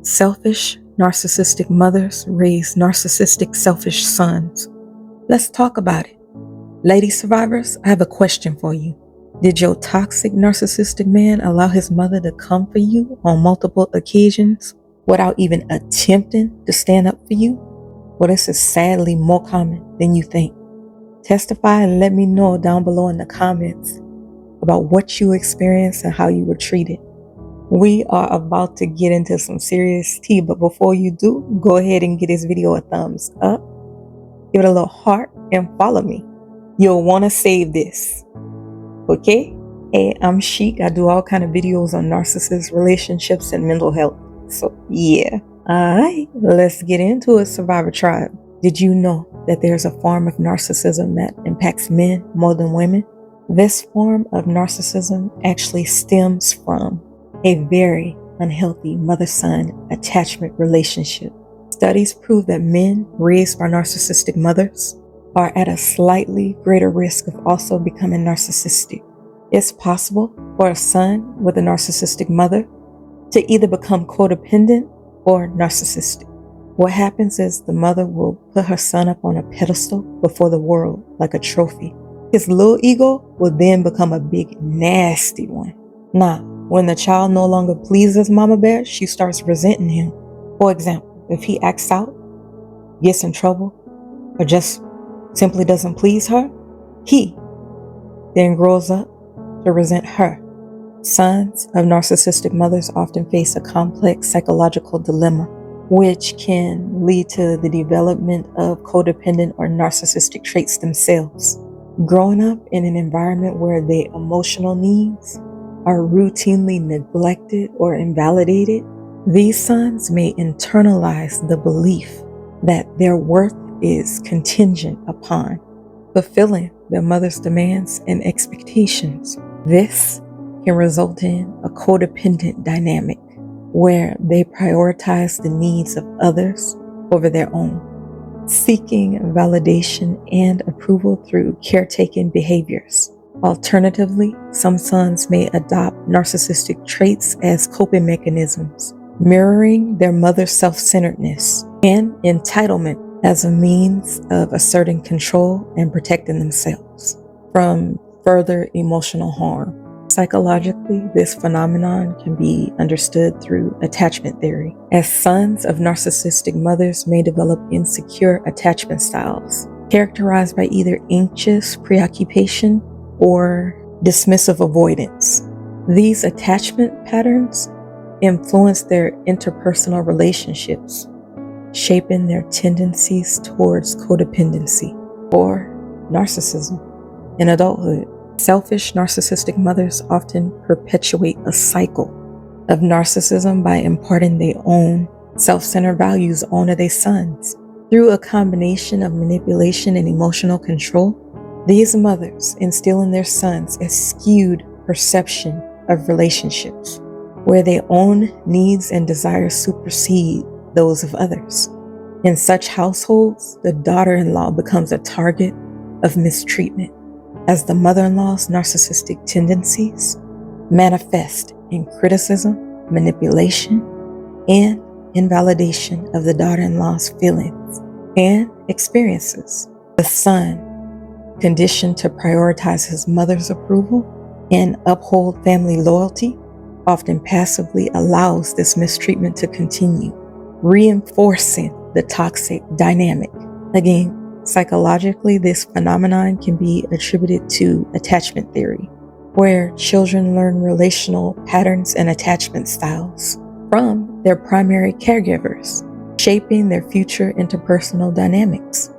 Selfish, narcissistic mothers raise narcissistic, selfish sons. Let's talk about it. Lady survivors, I have a question for you. Did your toxic narcissistic man allow his mother to come for you on multiple occasions without even attempting to stand up for you? Well, this is sadly more common than you think. Testify and let me know down below in the comments about what you experienced and how you were treated. We are about to get into some serious tea, but before you do, go ahead and give this video a thumbs up, give it a little heart, and follow me. You'll want to save this. Okay? Hey, I'm Chic. I do all kind of videos on narcissists, relationships, and mental health. So yeah. Alright, let's get into it, Survivor Tribe. Did you know that there's a form of narcissism that impacts men more than women? This form of narcissism actually stems from a very unhealthy mother-son attachment relationship. Studies prove that men raised by narcissistic mothers are at a slightly greater risk of also becoming narcissistic. It's possible for a son with a narcissistic mother to either become codependent or narcissistic. What happens is the mother will put her son up on a pedestal before the world like a trophy. His little ego will then become a big nasty one. Now, when the child no longer pleases Mama Bear, she starts resenting him. For example, if he acts out, gets in trouble, or just simply doesn't please her, he then grows up to resent her. Sons of narcissistic mothers often face a complex psychological dilemma, which can lead to the development of codependent or narcissistic traits themselves. Growing up in an environment where their emotional needs are routinely neglected or invalidated, these sons may internalize the belief that their worth is contingent upon fulfilling their mother's demands and expectations. This can result in a codependent dynamic where they prioritize the needs of others over their own, seeking validation and approval through caretaking behaviors. Alternatively, some sons may adopt narcissistic traits as coping mechanisms, mirroring their mother's self-centeredness and entitlement as a means of asserting control and protecting themselves from further emotional harm. Psychologically, this phenomenon can be understood through attachment theory, as sons of narcissistic mothers may develop insecure attachment styles, characterized by either anxious preoccupation or dismissive avoidance. These attachment patterns influence their interpersonal relationships, shaping their tendencies towards codependency or narcissism in adulthood. Selfish narcissistic mothers often perpetuate a cycle of narcissism by imparting their own self-centered values onto their sons. Through a combination of manipulation and emotional control, these mothers instill in their sons a skewed perception of relationships, where their own needs and desires supersede those of others. In such households, the daughter-in-law becomes a target of mistreatment, as the mother-in-law's narcissistic tendencies manifest in criticism, manipulation, and invalidation of the daughter-in-law's feelings and experiences. The son, conditioned to prioritize his mother's approval and uphold family loyalty, often passively allows this mistreatment to continue, reinforcing the toxic dynamic. Again, psychologically, this phenomenon can be attributed to attachment theory, where children learn relational patterns and attachment styles from their primary caregivers, shaping their future interpersonal dynamics.